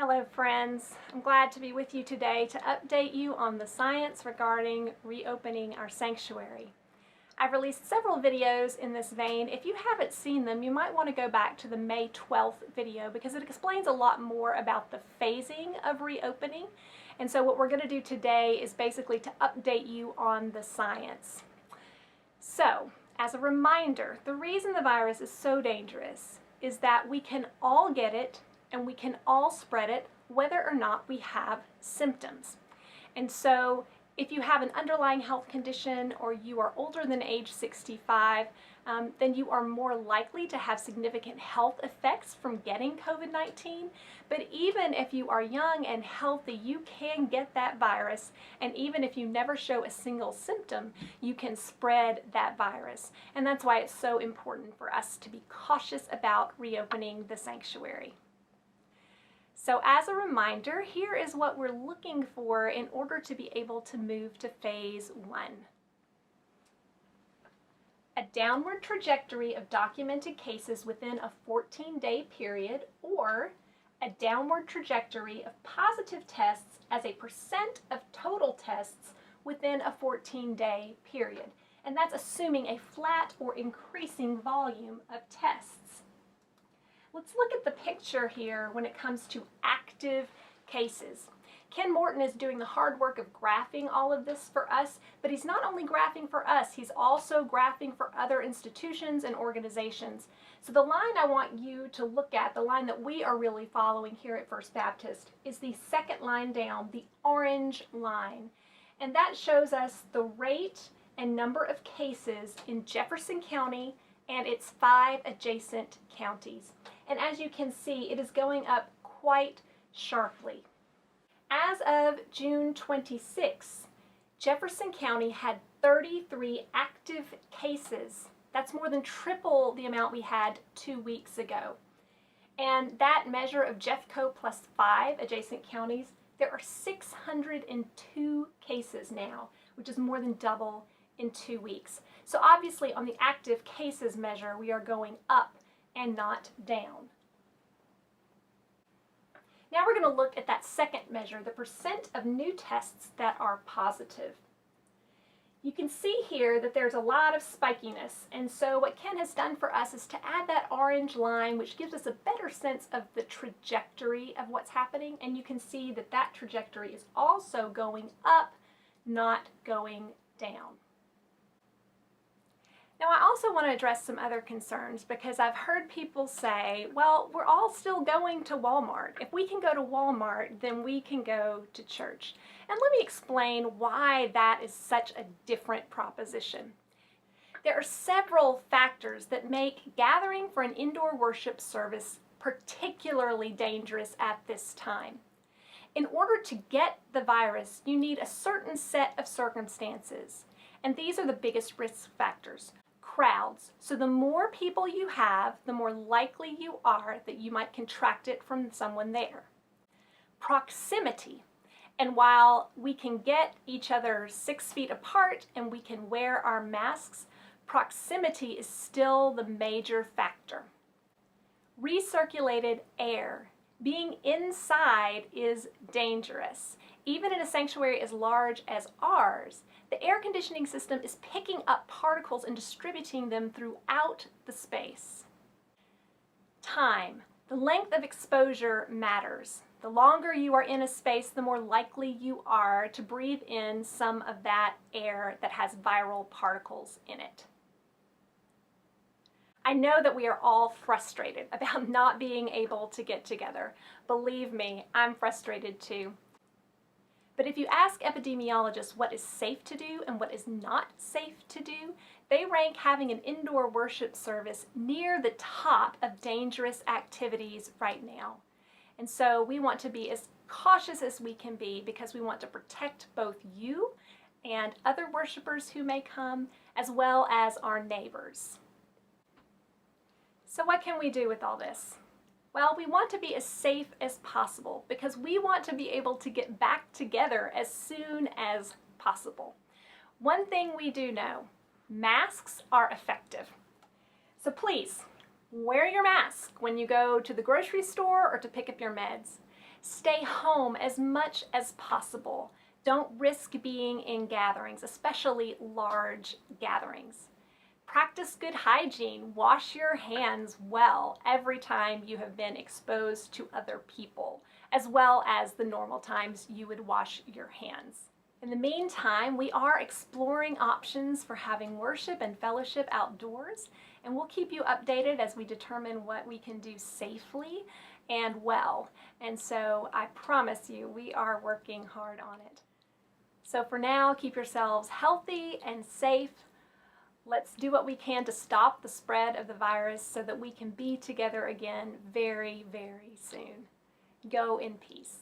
Hello friends, I'm glad to be with you today to update you on the science regarding reopening our sanctuary. I've released several videos in this vein. If you haven't seen them, you might want to go back to the May 12th video because it explains a lot more about the phasing of reopening. And so what we're going to do today is basically to update you on the science. So, as a reminder, the reason the virus is so dangerous is that we can all get it and we can all spread it whether or not we have symptoms. And so if you have an underlying health condition or you are older than age 65, then you are more likely to have significant health effects from getting COVID-19. But even if you are young and healthy, you can get that virus. And even if you never show a single symptom, you can spread that virus. And that's why it's so important for us to be cautious about reopening the sanctuary. So as a reminder, here is what we're looking for in order to be able to move to phase 1. A downward trajectory of documented cases within a 14-day period, or a downward trajectory of positive tests as a percent of total tests within a 14-day period. And that's assuming a flat or increasing volume of tests. Let's look at the picture here when it comes to active cases. Ken Morton is doing the hard work of graphing all of this for us, but he's not only graphing for us, he's also graphing for other institutions and organizations. So the line I want you to look at, the line that we are really following here at First Baptist, is the second line down, the orange line. And that shows us the rate and number of cases in Jefferson County and its 5 adjacent counties. And as you can see, it is going up quite sharply. As of June 26, Jefferson County had 33 active cases. That's more than triple the amount we had 2 weeks ago. And that measure of Jeffco plus 5 adjacent counties, there are 602 cases now, which is more than double in 2 weeks. So obviously on the active cases measure, we are going up and not down. Now we're going to look at that second measure, the percent of new tests that are positive. You can see here that there's a lot of spikiness, and so what Ken has done for us is to add that orange line, which gives us a better sense of the trajectory of what's happening, and you can see that that trajectory is also going up, not going down. Now I also want to address some other concerns because I've heard people say, well, we're all still going to Walmart. If we can go to Walmart, then we can go to church. And let me explain why that is such a different proposition. There are several factors that make gathering for an indoor worship service particularly dangerous at this time. In order to get the virus, you need a certain set of circumstances, and these are the biggest risk factors. Crowds. So the more people you have, the more likely you are that you might contract it from someone there. Proximity. And while we can get each other 6 feet apart and we can wear our masks, proximity is still the major factor. Recirculated air. Being inside is dangerous. Even in a sanctuary as large as ours, the air conditioning system is picking up particles and distributing them throughout the space. Time. The length of exposure matters. The longer you are in a space, the more likely you are to breathe in some of that air that has viral particles in it. I know that we are all frustrated about not being able to get together. Believe me, I'm frustrated too. But if you ask epidemiologists what is safe to do and what is not safe to do, they rank having an indoor worship service near the top of dangerous activities right now. And so we want to be as cautious as we can be because we want to protect both you and other worshipers who may come, as well as our neighbors. So what can we do with all this? Well, we want to be as safe as possible because we want to be able to get back together as soon as possible. One thing we do know, masks are effective. So please, wear your mask when you go to the grocery store or to pick up your meds. Stay home as much as possible. Don't risk being in gatherings, especially large gatherings. Practice good hygiene. Wash your hands well every time you have been exposed to other people, as well as the normal times you would wash your hands. In the meantime, we are exploring options for having worship and fellowship outdoors, and we'll keep you updated as we determine what we can do safely and well. And so I promise you, we are working hard on it. So for now, keep yourselves healthy and safe. Let's do what we can to stop the spread of the virus so that we can be together again very, very soon. Go in peace.